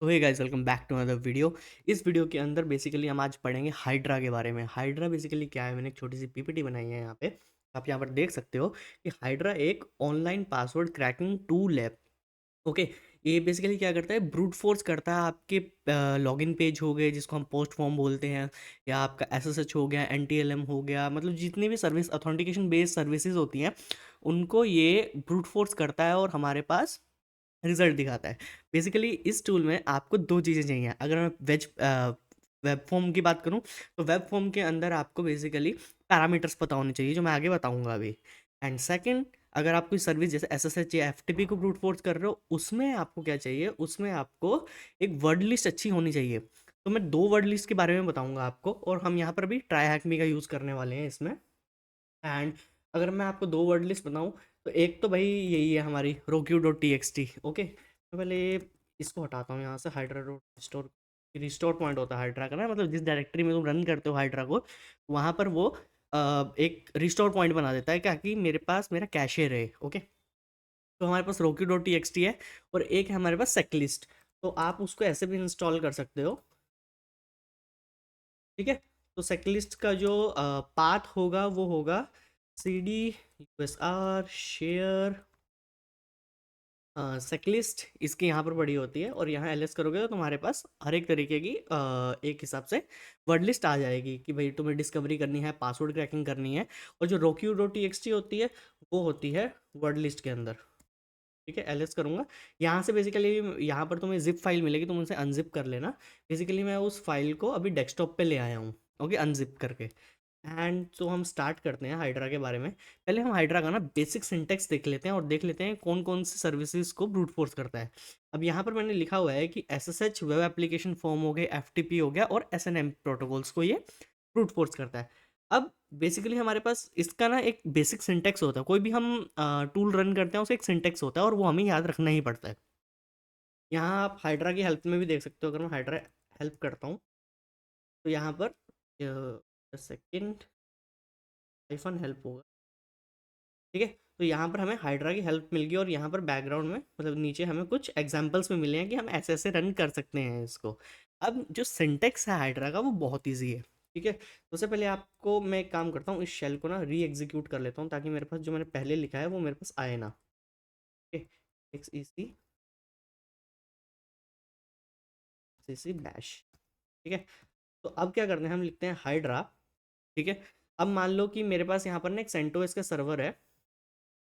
तो hey guys, welcome back to another video. इस video के अंदर बेसिकली हम आज पढ़ेंगे हाइड्रा के बारे में। हाइड्रा बेसिकली क्या है, मैंने एक छोटी सी पीपीटी बनाई है यहाँ पे। आप यहाँ पर देख सकते हो कि हाइड्रा एक ऑनलाइन पासवर्ड क्रैकिंग टूल है। ओके। ये बेसिकली क्या करता है, ब्रूट फोर्स करता है आपके लॉगिन पेज हो गए जिसको हम पोस्ट फॉर्म बोलते हैं, या आपका एसएसएच हो गया, एनटीएलएम हो गया, मतलब जितनी भी सर्विस ऑथेंटिकेशन बेस्ड सर्विसेज होती हैं उनको ये ब्रूट फोर्स करता है और हमारे पास रिजल्ट दिखाता है। बेसिकली इस टूल में आपको दो चीज़ें चाहिए। अगर मैं वेब फॉर्म की बात करूं तो वेब फॉर्म के अंदर आपको बेसिकली पैरामीटर्स पता होने चाहिए जो मैं आगे बताऊंगा अभी। एंड सेकंड, अगर आप कोई सर्विस जैसे एसएसएच या एफटीपी को ब्रूट फोर्स कर रहे हो, उसमें आपको क्या चाहिए, उसमें आपको एक वर्ड लिस्ट अच्छी होनी चाहिए। तो मैं दो वर्ड लिस्ट के बारे में बताऊंगा आपको, और हम यहाँ पर भी ट्राई हैकमी का यूज़ करने वाले हैं इसमें। एंड अगर मैं आपको दो वर्ड लिस्ट बताऊं तो एक तो भाई यही है हमारी roku.txt। ओके, तो पहले इसको हटाता हूँ यहाँ से। Hydra dot restore, restore point होता है हाइड्रा का ना, मतलब जिस डायरेक्टरी में तुम रन करते हो हाइड्रा को, वहाँ पर वो एक रिस्टोर पॉइंट बना देता है ताकि मेरे पास मेरा कैशे रहे। ओके, तो हमारे पास roku.txt है और एक है हमारे पास सेकलिस्ट। तो आप उसको ऐसे भी इंस्टॉल कर सकते हो, ठीक है। तो सेकलिस्ट का जो पाथ होगा वो होगा cd usr शेयर सेकलिस्ट, इसकी यहाँ पर बड़ी होती है, और यहाँ एलएस करोगे तो तुम्हारे पास हर एक तरीके की एक हिसाब से वर्ड लिस्ट आ जाएगी कि भाई तुम्हें डिस्कवरी करनी है, पासवर्ड क्रैकिंग करनी है। और जो roku.txt होती है वो होती है वर्ड लिस्ट के अंदर। ठीक है, एलएस करूँगा यहाँ से। बेसिकली यहाँ पर तुम्हें जिप फाइल मिलेगी, तुम उनसे अनजिप कर लेना। बेसिकली मैं उस फाइल को अभी डेस्कटॉप पे ले आया हूँ, ओके, अनजिप करके। एंड तो हम स्टार्ट करते हैं हाइड्रा के बारे में। पहले हम हाइड्रा का ना बेसिक सिंटेक्स देख लेते हैं और देख लेते हैं कौन कौन सी सर्विसेज को ब्रूट फोर्स करता है। अब यहाँ पर मैंने लिखा हुआ है कि एसएसएच, वेब एप्लीकेशन फॉर्म हो गए, एफटीपी हो गया, और एसएनएम प्रोटोकॉल्स को ये ब्रूट फोर्स करता है। अब बेसिकली हमारे पास इसका ना एक बेसिक सिंटेक्स होता है। कोई भी हम टूल रन करते हैं उसका एक सिंटेक्स होता है और वो हमें याद रखना ही पड़ता है। यहाँ आप हाइड्रा की हेल्प में भी देख सकते हो। अगर मैं हाइड्रा हेल्प करता हूँ तो यहाँ पर सेकेंड हाइफन हेल्प होगा, ठीक है। तो यहाँ पर हमें हाइड्रा की हेल्प मिल गई, और यहाँ पर बैकग्राउंड में मतलब नीचे हमें कुछ एग्जांपल्स में मिले हैं कि हम ऐसे ऐसे रन कर सकते हैं इसको। अब जो सिंटेक्स है हाइड्रा का वो बहुत ईजी है, ठीक है। तो उससे पहले आपको मैं एक काम करता हूँ, इस शेल को ना री एग्जीक्यूट कर लेता हूँ ताकि मेरे पास जो मैंने पहले लिखा है वो मेरे पास आए ना। ओके, एक्स ई सी डैश, ठीक है। तो अब क्या करते हैं, हम लिखते हैं हाइड्रा, ठीक है। अब मान लो कि मेरे पास यहाँ पर ना एक सेंटोस का सर्वर है।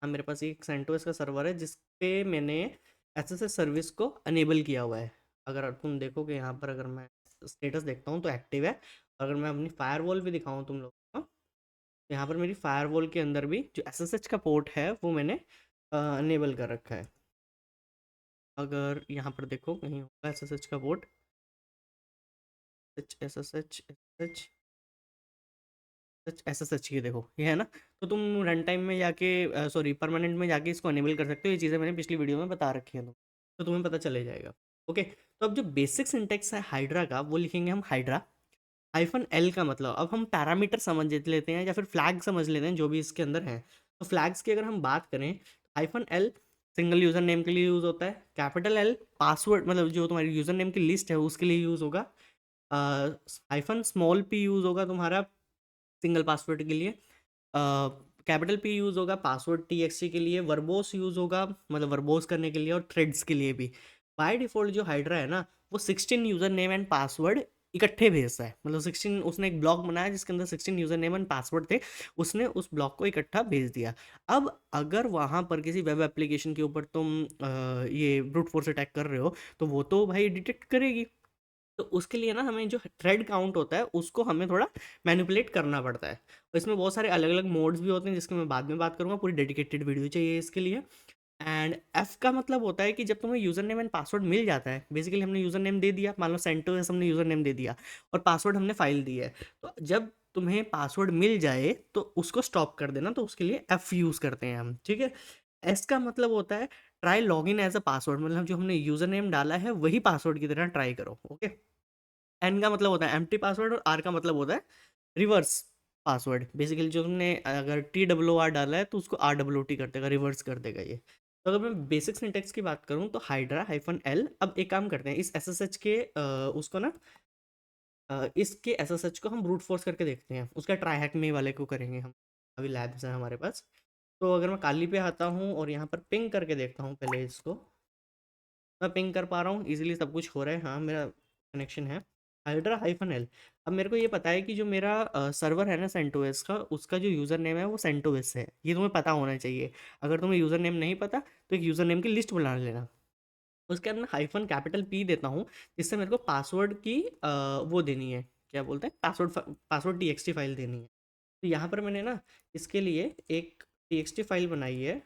हाँ, मेरे पास एक सेंटोस का सर्वर है जिस पे मैंने एसएसएस सर्विस को अनेबल किया हुआ है। अगर तुम देखोगे यहाँ पर, अगर मैं स्टेटस देखता हूँ तो एक्टिव है। अगर मैं अपनी फायरवॉल भी दिखाऊँ तुम लोग को, तो यहाँ पर मेरी फायरवॉल के अंदर भी जो एसएसएच का पोर्ट है वो मैंने अनेबल कर रखा है। अगर यहाँ पर देखो कहीं होगा एसएसएच का port, H S S H H ऐसा सच ये देखो, ये है ना। तो तुम रन टाइम में जाके, सॉरी, परमानेंट में जाके इसको अनेबल कर सकते हो। ये चीज़ें मैंने पिछली वीडियो में बता रखी है, तो तुम्हें पता चले जाएगा। ओके, तो अब जो बेसिक सिंटेक्स है हाइड्रा का वो लिखेंगे हम हाइड्रा हाइफन एल का मतलब, अब हम पैरामीटर समझ लेते हैं या फिर फ्लैग समझ लेते हैं जो भी इसके अंदर है। तो फ्लैग्स की अगर हम बात करें, hyphen L single user name के लिए यूज़ होता है। कैपिटल एल पासवर्ड, मतलब जो तुम्हारी यूज़र नेम की लिस्ट है उसके लिए यूज़ होगा। हाइफन स्मॉल पी यूज़ होगा तुम्हारा सिंगल पासवर्ड के लिए। कैपिटल पी यूज़ होगा पासवर्ड टीएक्सटी के लिए। वर्बोस यूज़ होगा मतलब वर्बोस करने के लिए, और थ्रेड्स के लिए भी। बाय डिफ़ॉल्ट जो हाइड्रा है ना, वो 16 यूज़र नेम एंड पासवर्ड इकट्ठे भेजता है। मतलब 16, उसने एक ब्लॉक बनाया जिसके अंदर 16 यूज़र नेम एंड पासवर्ड थे, उसने उस ब्लॉक को इकट्ठा भेज दिया। अब अगर वहाँ पर किसी वेब एप्लीकेशन के ऊपर तुम ये ब्रूट फोर्स अटैक कर रहे हो तो वो तो भाई डिटेक्ट करेगी। तो उसके लिए ना हमें जो थ्रेड काउंट होता है उसको हमें थोड़ा मैनिपुलेट करना पड़ता है। और इसमें बहुत सारे अलग अलग मोड्स भी होते हैं जिसकी मैं बाद में बात करूँगा, पूरी डेडिकेटेड वीडियो चाहिए इसके लिए। एंड एफ का मतलब होता है कि जब तुम्हें यूज़र नेम एंड पासवर्ड मिल जाता है, बेसिकली हमने यूज़र नेम दे दिया, मान लो सेंटोस हमने यूज़र नेम दे दिया और पासवर्ड हमने फाइल दी है, तो जब तुम्हें पासवर्ड मिल जाए तो उसको स्टॉप कर देना, तो उसके लिए एफ यूज़ करते हैं हम, ठीक है। एस का मतलब होता है try log in as a password, मतलब जो हमने यूज़र नेम डाला है वही पासवर्ड की तरह ट्राई करो, ओके। एन का मतलब होता है एम्प्टी पासवर्ड, और आर का मतलब होता है रिवर्स पासवर्ड। बेसिकली जो तुमने अगर टी डब्ल्यू आर डाला है तो उसको आर डब्ल्यू टी कर देगा, रिवर्स कर देगा ये। तो अगर मैं बेसिक सिंटेक्स की बात करूँ तो हाइड्रा हाइफन एल। अब एक काम करते हैं, इस एस एस एच के उसको ना इसके एस एस एच को हम ब्रूट फोर्स करके देखते हैं, उसका ट्राई हैक में वाले को करेंगे हम। अभी लैब्स हैं हमारे पास। तो अगर मैं काली पे आता हूँ और यहाँ पर पिंग करके देखता हूँ पहले इसको, मैं पिंग कर पा रहा हूँ इजीली, सब कुछ हो रहा है, हाँ मेरा कनेक्शन है। Hydra hyphen L. अब मेरे को ये पता है कि जो मेरा सर्वर है ना सेंटोस का, उसका जो यूज़र नेम है वो सेंटोस है, ये तुम्हें पता होना चाहिए। अगर तुम्हें यूज़र नेम नहीं पता तो एक यूज़र नेम की लिस्ट बना लेना। उसके अंदर हाइफन कैपिटल पी देता हूँ, जिससे मेरे को पासवर्ड की वो देनी है, क्या बोलते हैं, पासवर्ड टी फाइल देनी है। तो यहाँ पर मैंने ना इसके लिए एक टी फाइल बनाई है,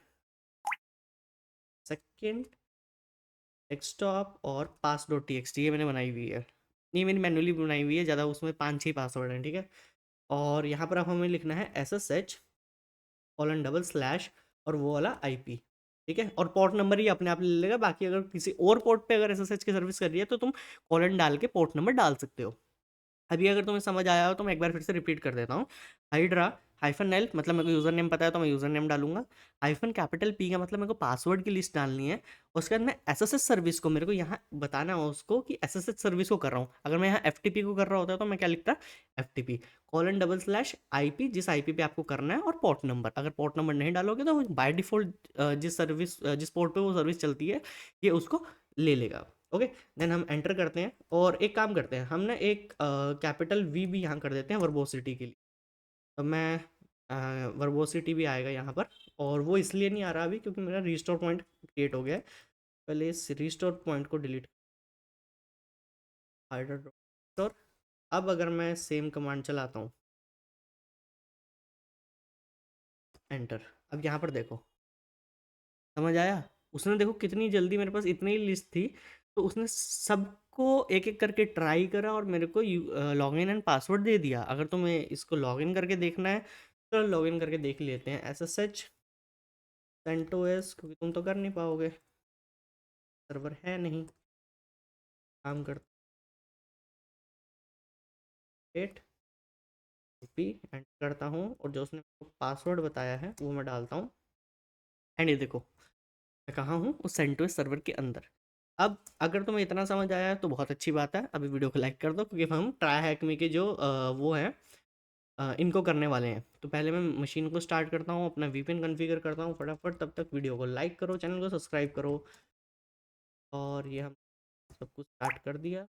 सेकेंड डेस्कटॉप और पास डॉट टी ये मैंने बनाई हुई है। ये मैंने मैनुअली बनाई हुई है, ज़्यादा उसमें 5-6 पासवर्ड हैं, ठीक है। और यहाँ पर अब हमें लिखना है S S H colon double slash और वो वाला IP, ठीक है। और पोर्ट नंबर ही अपने आप ले लेगा, बाकी अगर किसी और पोर्ट पे अगर SSH की सर्विस कर रही है तो तुम कॉलन डाल के पोर्ट नंबर डाल सकते हो। अभी अगर तुम्हें समझ आया हो तो मैं एक बार फिर से रिपीट कर देता हूँ। हाइड्रा हाइफन एल मतलब मेरे को यूज़र नेम पता है तो मैं यूज़र नेम डालूंगा। हाइफन कैपिटल पी का मतलब मेरे को पासवर्ड की लिस्ट डालनी है। उसके बाद मैं एसएसएच सर्विस को मेरे को यहाँ बताना है उसको कि एसएसएच सर्विस को कर रहा हूँ। अगर मैं यहाँ एफटीपी को कर रहा होता तो मैं क्या लिखता, FTP colon double slash IP, जिस IP पे आपको करना है, और पोर्ट नंबर। अगर पोर्ट नंबर नहीं डालोगे तो बाय डिफॉल्ट जिस पोर्ट पे वो सर्विस चलती है ये उसको ले लेगा। ओके, देन हम एंटर करते हैं और एक काम करते हैं, हम ना एक कैपिटल V भी यहाँ कर देते हैं वर्बोसिटी के लिए। तो मैं वर्बोसिटी भी आएगा यहाँ पर, और वो इसलिए नहीं आ रहा अभी क्योंकि मेरा रिस्टोर पॉइंट क्रिएट हो गया है। पहले इस रिस्टोर पॉइंट को डिलीट, हाइडर रिस्टोर। अब अगर मैं सेम कमांड चलाता हूँ, एंटर, अब यहाँ पर देखो, समझ आया। उसने देखो कितनी जल्दी, मेरे पास इतनी ही लिस्ट थी तो उसने सबको एक एक करके ट्राई करा और मेरे को लॉगिन एंड पासवर्ड दे दिया। अगर तुम्हें इसको लॉगिन करके देखना है तो लॉगिन करके देख लेते हैं, SSH सेंटोस, क्योंकि तुम तो कर नहीं पाओगे, सर्वर है नहीं। काम करते पी एंटर करता हूँ और जो उसने पासवर्ड बताया है वो मैं डालता हूँ। एंड ये देखो मैं कहाँ हूँ, उस सेंटोस सर्वर के अंदर। अब अगर तुम्हें इतना समझ आया है तो बहुत अच्छी बात है, अभी वीडियो को लाइक कर दो क्योंकि हम ट्राई हैक में के जो वो हैं इनको करने वाले हैं। तो पहले मैं मशीन को स्टार्ट करता हूँ, अपना VPN कॉन्फ़िगर करता हूँ फटाफट, तब तक वीडियो को लाइक करो, चैनल को सब्सक्राइब करो। और ये हम सब कुछ स्टार्ट कर दिया।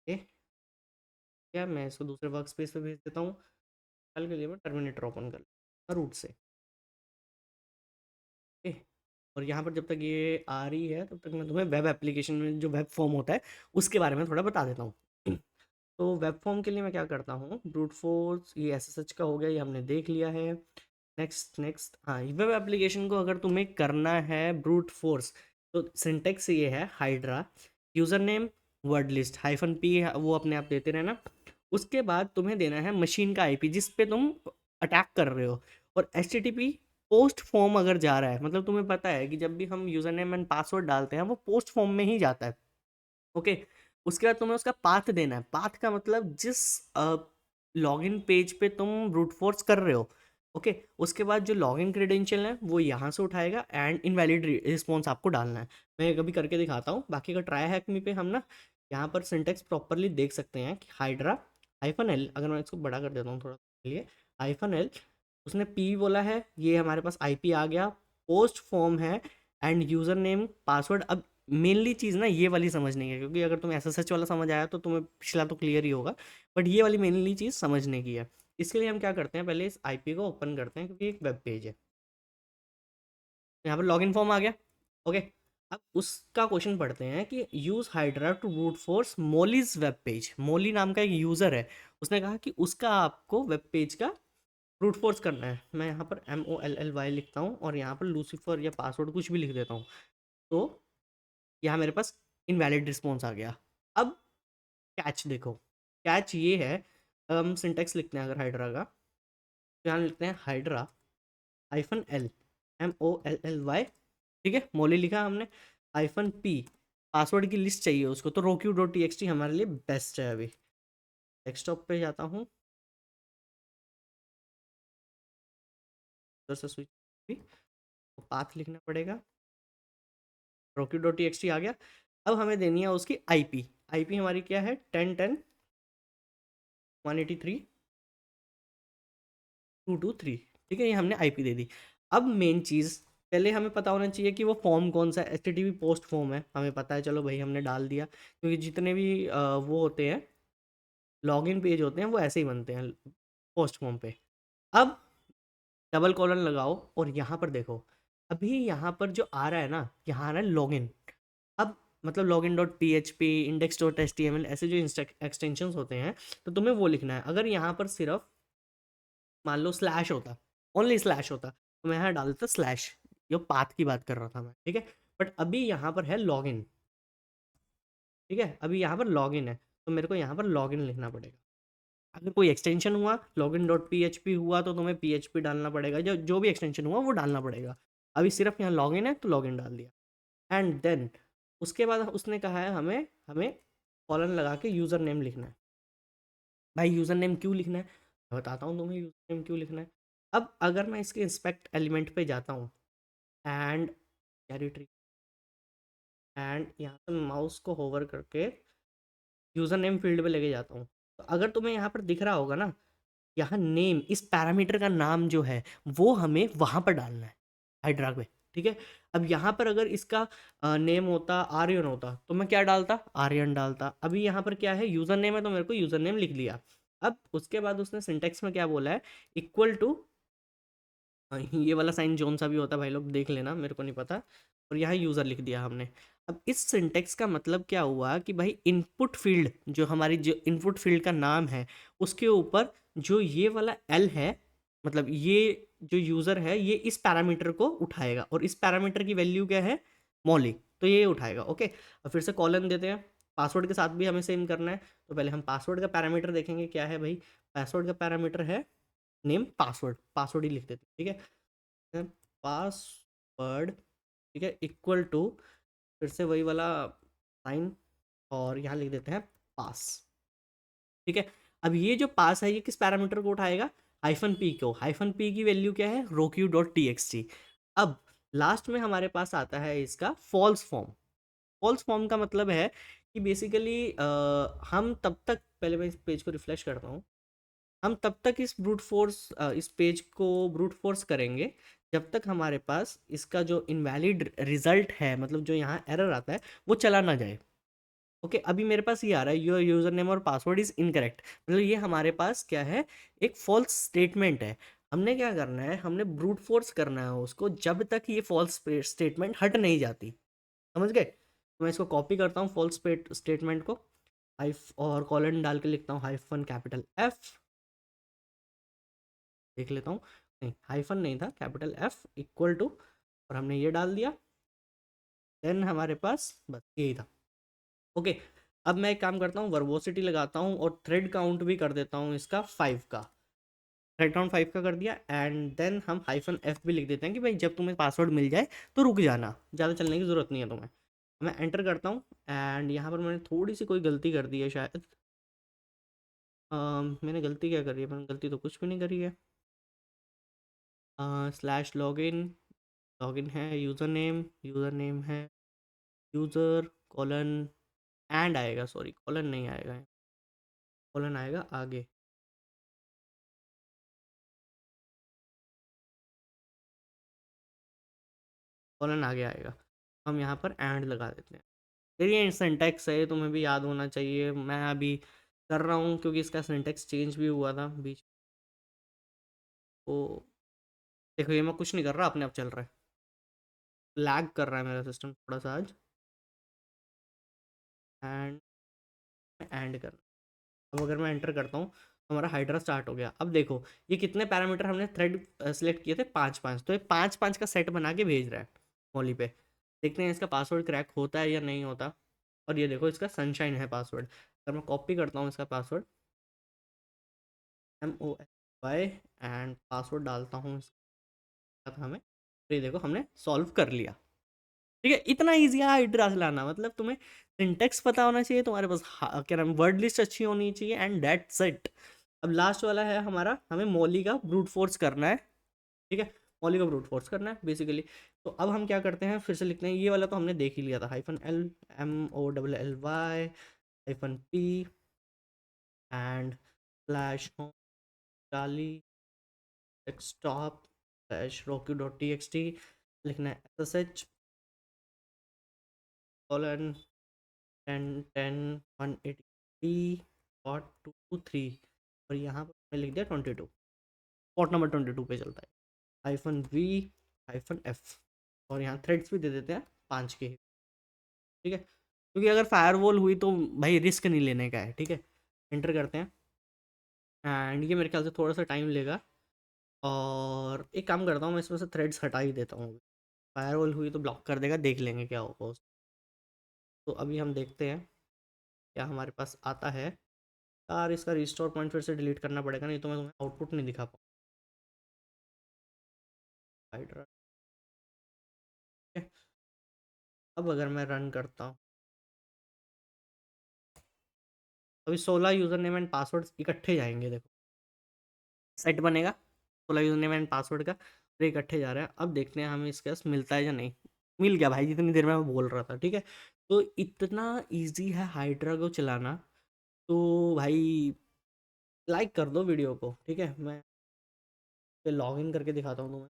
ओके, क्या मैं इसको दूसरे वर्क स्पेस पे भेज देता हूँ। कल के लिए मैं टर्मिनेटर ओपन कर लूँ रूट से। ओके, और यहाँ पर जब तक ये आ रही है तब तक मैं तुम्हें वेब एप्लीकेशन में जो वेब फॉर्म होता है उसके बारे में थोड़ा बता देता हूँ। तो वेब फॉर्म के लिए मैं क्या करता हूँ, ब्रूट फोर्स, ये SSH का हो गया, ये हमने देख लिया है। नेक्स्ट नेक्स्ट, हाँ, वेब एप्लीकेशन को अगर तुम्हें करना है ब्रूट फोर्स तो सिंटेक्स ये है, hydra user name word list hyphen P, वो अपने आप देते रहना। उसके बाद तुम्हें देना है मशीन का IP जिस पे तुम अटैक कर रहे हो, और HTTP पोस्ट फॉर्म अगर जा रहा है, मतलब तुम्हें पता है कि जब भी हम यूज़र नेम एंड पासवर्ड डालते हैं वो पोस्ट फॉर्म में ही जाता है। ओके, उसके बाद तुम्हें उसका पाथ देना है। पाथ का मतलब जिस लॉगिन पेज पे तुम ब्रूट फोर्स कर रहे हो, ओके, उसके बाद जो लॉगिन क्रेडेंशियल है वो यहाँ से उठाएगा एंड इनवैलिड रिस्पॉन्स आपको डालना है। मैं कभी करके दिखाता हूँ, बाकी अगर ट्राई हैक मी पे हम ना यहाँ पर सिंटेक्स प्रॉपरली देख सकते हैं कि हाइड्रा हाइफन एल, अगर मैं इसको बड़ा कर देता हूँ थोड़ा लिए, हाइफन एल, उसने पी बोला है, ये हमारे पास IP आ गया, पोस्ट फॉर्म है, एंड यूज़र नेम पासवर्ड। अब मेनली चीज़ ना ये वाली समझनी है, क्योंकि अगर तुम्हें SSH वाला समझ आया तो तुम्हें पिछला तो क्लियर ही होगा, बट ये वाली मेनली चीज़ समझने की है। इसके लिए हम क्या करते हैं, पहले इस IP को ओपन करते हैं क्योंकि एक वेब पेज है। यहाँ पर लॉगिन फॉर्म आ गया। ओके, अब उसका क्वेश्चन पढ़ते हैं कि use hydra to brute force Molly's web page. Molly नाम का एक यूज़र है, उसने कहा कि उसका आपको वेब पेज का ब्रूट फोर्स करना है। मैं यहाँ पर MOLLY लिखता हूँ और यहाँ पर लूसीफर या पासवर्ड कुछ भी लिख देता हूँ। तो यहाँ मेरे पास इनवैलिड रिस्पॉन्स आ गया। अब कैच देखो, कैच ये है, हम सिंटेक्स लिखते हैं अगर हाइड्रा का, तो यहाँ लिखते हैं हाइड्रा हाइफन एल MOLLY, ठीक है, मोली लिखा हमने, हाइफन पी, पासवर्ड की लिस्ट चाहिए उसको, तो roq.txt हमारे लिए बेस्ट है। अभी डेस्कटॉप पे जाता हूँ, उधर से स्विच भी, तो पाथ लिखना पड़ेगा, rocky.txt आ गया। अब हमें देनी है उसकी आईपी। आईपी हमारी क्या है 10.10.183.223, ठीक है, ये हमने आईपी दे दी। अब मेन चीज़ पहले हमें पता होना चाहिए कि वो फॉर्म कौन सा HTTP पोस्ट फॉर्म है, हमें पता है, चलो भाई हमने डाल दिया, क्योंकि जितने भी वो होते हैं लॉगिन पेज होते हैं वो ऐसे ही बनते हैं पोस्ट फॉर्म पे। अब डबल कॉलन लगाओ और यहाँ पर देखो, अभी यहाँ पर जो आ रहा है ना, यहाँ आ रहा है लॉगिन। अब मतलब लॉगिन डॉट PHP, index.html, ऐसे जो एक्सटेंशंस होते हैं, तो तुम्हें वो लिखना है। अगर यहाँ पर सिर्फ मान लो स्लैश होता, ओनली स्लैश होता, तो मैं यहाँ डाल देता स्लैश, ये पाथ की बात कर रहा था मैं, ठीक है। बट अभी यहाँ पर है लॉगिन, ठीक है, अभी यहाँ पर लॉगिन है, तो मेरे को यहाँ पर लॉगिन लिखना पड़ेगा। अगर कोई एक्सटेंशन हुआ लॉगिन डॉट PHP हुआ, तो तुम्हें PHP डालना पड़ेगा, जो भी एक्सटेंशन हुआ वो डालना पड़ेगा। अभी सिर्फ यहाँ लॉगिन है तो लॉगिन डाल दिया। एंड देन उसके बाद उसने कहा है हमें हमें कॉलन लगा के यूज़र नेम लिखना है। भाई यूज़र नेम क्यों लिखना है, मैं बताता हूँ तुम्हें यूज़र नेम क्यों लिखना है। अब अगर मैं इसके इंस्पेक्ट एलिमेंट पे जाता हूँ एंड कैरी एंड यहाँ से माउस को होवर करके यूज़र नेम फील्ड पे लेके जाता हूँ, तो अगर तुम्हें यहाँ पर दिख रहा होगा ना, यहाँ नेम, इस पैरामीटर का नाम जो है वो हमें वहाँ पर डालना है, हाइड्रा पे, ठीक है। अब यहाँ पर अगर इसका नेम होता आर्यन होता, तो मैं क्या डालता, आर्यन डालता। अभी यहाँ पर क्या है, यूज़र नेम है, तो मेरे को यूज़र नेम लिख दिया। अब उसके बाद उसने सिंटेक्स में क्या बोला है, इक्वल टू, ये वाला साइन जोन सा भी होता है भाई लोग, देख लेना, मेरे को नहीं पता, और यहाँ यूज़र लिख दिया हमने। अब इस सिंटेक्स का मतलब क्या हुआ कि भाई इनपुट फील्ड, जो हमारी जो इनपुट फील्ड का नाम है, उसके ऊपर जो ये वाला एल है, मतलब ये जो यूज़र है, ये इस पैरामीटर को उठाएगा, और इस पैरामीटर की वैल्यू क्या है, मौलिक, तो ये उठाएगा। ओके, अब फिर से कॉलन देते हैं, पासवर्ड के साथ भी हमें सेम करना है। तो पहले हम पासवर्ड का पैरामीटर देखेंगे क्या है भाई, पासवर्ड का पैरामीटर है नेम पासवर्ड, पासवर्ड ही लिख देते हैं, ठीक है, पासवर्ड, ठीक है, इक्वल टू, फिर से वही वाला साइन, और यहाँ लिख देते हैं पास, ठीक है। अब ये जो पास है ये किस पैरामीटर को उठाएगा, -p को, -p की वैल्यू क्या है, roq.txt। अब लास्ट में हमारे पास आता है इसका फॉल्स फॉर्म। फॉल्स फॉर्म का मतलब है कि बेसिकली हम तब तक, पहले मैं इस पेज को रिफ्रेश करता हूँ, हम तब तक इस ब्रूट फोर्स, इस पेज को ब्रूट फोर्स करेंगे जब तक हमारे पास इसका जो इनवैलिड रिजल्ट है, मतलब जो यहाँ एरर आता है, वो चला ना जाए। ओके, अभी मेरे पास ये आ रहा है योर यूज़र नेम और पासवर्ड इज़ इनकरेक्ट, मतलब ये हमारे पास क्या है, एक फॉल्स स्टेटमेंट है। हमने क्या करना है, हमने ब्रूट फोर्स करना है उसको जब तक ये फॉल्स स्टेटमेंट हट नहीं जाती, समझ गए। तो मैं इसको कॉपी करता हूँ फॉल्स स्टेटमेंट को, हाइफ और कॉलन डाल के लिखता हूँ हाइफन कैपिटल F, देख लेता हूँ, नहीं हाइफन नहीं था, कैपिटल F इक्वल टू, और हमने ये डाल दिया, देन हमारे पास बस यही था। ओके, अब मैं एक काम करता हूँ, वर्बोसिटी लगाता हूँ और थ्रेड काउंट भी कर देता हूँ इसका 5 का, थ्रेड काउंट 5 का कर दिया। एंड देन हम -f भी लिख देते हैं कि भाई जब तुम्हें पासवर्ड मिल जाए तो रुक जाना, ज़्यादा चलने की ज़रूरत नहीं है तुम्हें। मैं एंटर करता हूँ एंड यहाँ पर मैंने थोड़ी सी कोई गलती कर दी है शायद। मैंने गलती क्या करी है, मैंने गलती तो कुछ भी नहीं करी है। स्लैश लॉगिन, लॉगिन है, यूज़र नेम है यूज़र कॉलन एंड आएगा, सॉरी कॉलन नहीं आएगा, कॉलन आएगा आगे, कॉलन आगे आएगा, हम यहाँ पर एंड लगा देते हैं। फिर ये सिंटेक्स है, तुम्हें भी याद होना चाहिए, मैं अभी कर रहा हूँ क्योंकि इसका सिंटेक्स चेंज भी हुआ था बीच, तो देखो ये मैं कुछ नहीं कर रहा, अपने आप चल रहा है, लैग कर रहा है मेरा सिस्टम थोड़ा सा आज। एंड एंड कर, अब अगर मैं एंटर करता हूँ तो हमारा हाइड्रा स्टार्ट हो गया। अब देखो ये कितने पैरामीटर हमने थ्रेड सेलेक्ट किए थे, 5 5, तो ये 5 5 का सेट बना के भेज रहा है मौली पे। देखते हैं इसका पासवर्ड क्रैक होता है या नहीं होता। और ये देखो इसका सनशाइन है पासवर्ड। अगर मैं कॉपी करता हूँ इसका पासवर्ड MOSY एंड पासवर्ड डालता हूँ इसके साथ हमें, तो ये देखो हमने सॉल्व कर लिया। ठीक है, इतना ईजी है हाइड्रा चलाना, मतलब तुम्हें सिंटेक्स पता होना चाहिए, तुम्हारे पास क्या नाम वर्ड लिस्ट अच्छी होनी चाहिए, एंड दैट्स इट। अब लास्ट वाला है हमारा, हमें मौली का ब्रूट फोर्स करना है। ठीक है, मॉली का ब्रूट फोर्स करना है बेसिकली। तो अब हम क्या करते हैं, फिर से लिखते हैं, ये वाला तो हमने देख ही लिया था, -LMOLLY -P and slash home चाली डेस्कटॉप स्लैश rocky.txt, लिखना है SSH कोलन 10.10.180.223 और यहाँ पर मैं लिख दिया 22, पोर्ट नंबर 22 पे चलता है, -V-F और यहाँ थ्रेड्स भी दे देते हैं 5 के, ठीक है, क्योंकि अगर फायरवॉल हुई तो भाई रिस्क नहीं लेने का है, ठीक है। एंटर करते हैं एंड ये मेरे ख्याल से थोड़ा सा टाइम लेगा, और एक काम करता हूँ, मैं इसमें से थ्रेड्स हटा ही देता हूँ, फायरवॉल हुई तो ब्लॉक कर देगा, देख लेंगे क्या होगा तो अभी हम देखते हैं क्या हमारे पास आता है। यार इसका रिस्टोर पॉइंट फिर से डिलीट करना पड़ेगा, नहीं तो मैं तुम्हें आउटपुट नहीं दिखा पाऊँगा। अब अगर मैं रन करता हूँ, अभी 16 यूज़र नेम एंड पासवर्ड इकट्ठे जाएंगे, देखो सेट बनेगा 16 यूज़र नेम एंड पासवर्ड का, और इकट्ठे जा रहे हैं। अब देखते हैं हमें इसके पास मिलता है या नहीं। मिल गया भाई, जितनी देर में मैं बोल रहा था, ठीक है। तो इतना ईजी है हाइड्रा को चलाना, तो भाई लाइक कर दो वीडियो को, ठीक है। मैं लॉग इन करके दिखाता हूँ तुम्हें,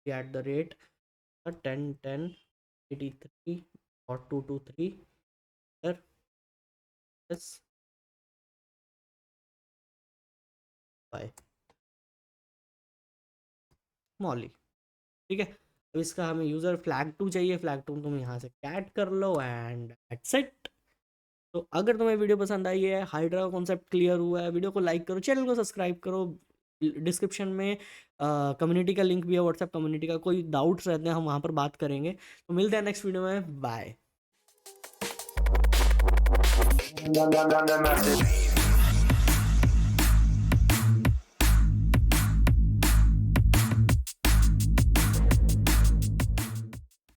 @10.10.83.223 एस बाय मॉली, ठीक है। अब इसका हमें यूज़र flag2 चाहिए, flag2 तुम यहाँ से कैट कर लो एंड दैट्स इट। तो अगर तुम्हें वीडियो पसंद आई है, हाइड्रा का कॉन्सेप्ट क्लियर हुआ है, वीडियो को लाइक करो, चैनल को सब्सक्राइब करो, डिस्क्रिप्शन में कम्युनिटी का लिंक भी है, व्हाट्सएप कम्युनिटी का, कोई डाउट्स रहते हैं हम वहाँ पर बात करेंगे। तो मिलते हैं नेक्स्ट वीडियो में, बाय।